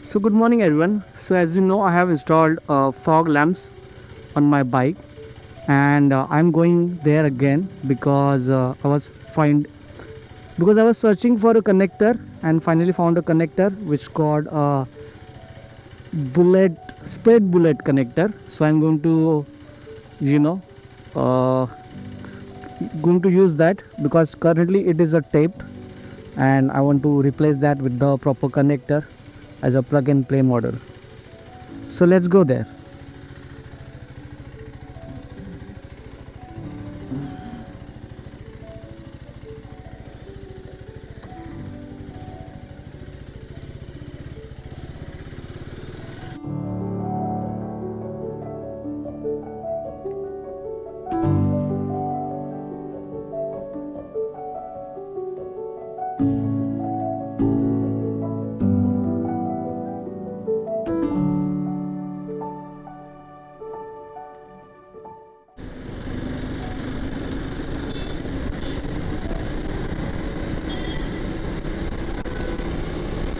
So good morning everyone. So as you know, I have installed fog lamps on my bike, and I'm going there again because I was searching for a connector and finally found a connector which called bullet spade bullet connector. So I'm going to you know uh, going to use that because currently it is a taped, and I want to replace that with the proper connector as a plug and play model. So let's go there.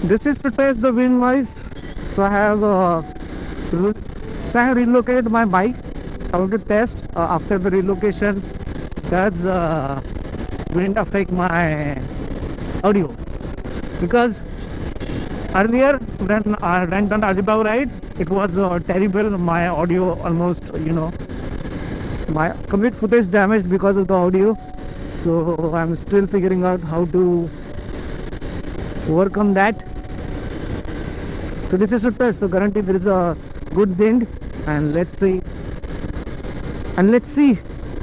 This is to test the wind noise. So re- I have relocated my bike. So I want to test after the relocation. Does wind affect my audio? Because earlier when I went on Ajibao ride, it was terrible. My audio almost, my complete footage damaged because of the audio. So I'm still figuring out how to overcome that. So this is a test. So currently there is a good wind, and let's see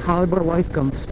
how the voice comes.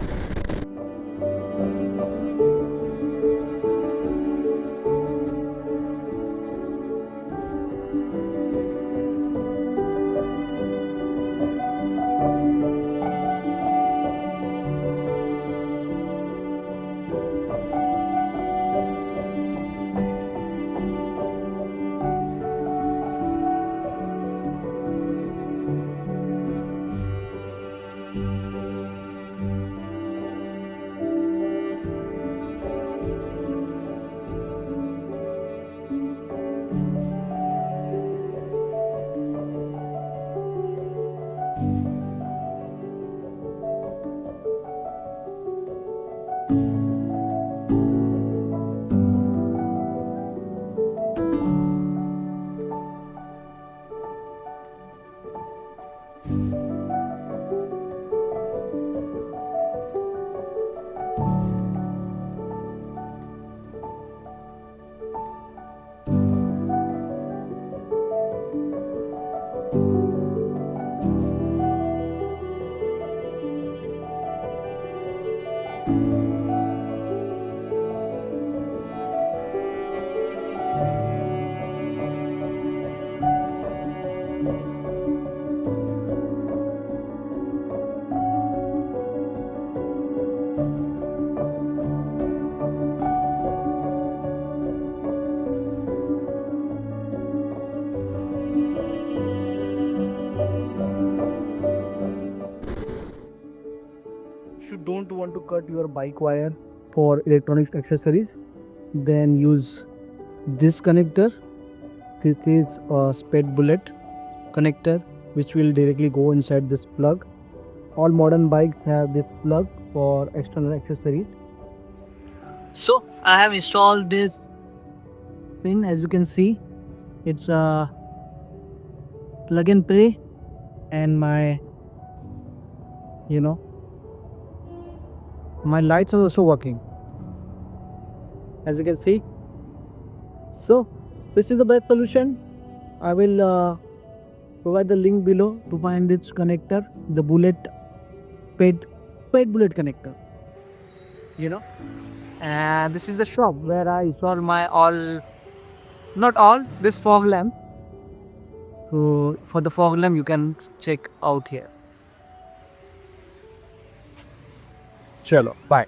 If you don't want to cut your bike wire for electronic accessories, then use this connector. This is a Spade bullet connector which will directly go inside this plug. All modern bikes have this plug for external accessories. So I have installed this pin. As you can see, it's a plug and play, and you know my lights are also working, as you can see. So this is the best solution. I will provide the link below to find this connector, the paid paid bullet connector. You know, and this is the shop where I install my not all this fog lamp. So for the fog lamp, you can check out here. Chalo, bye.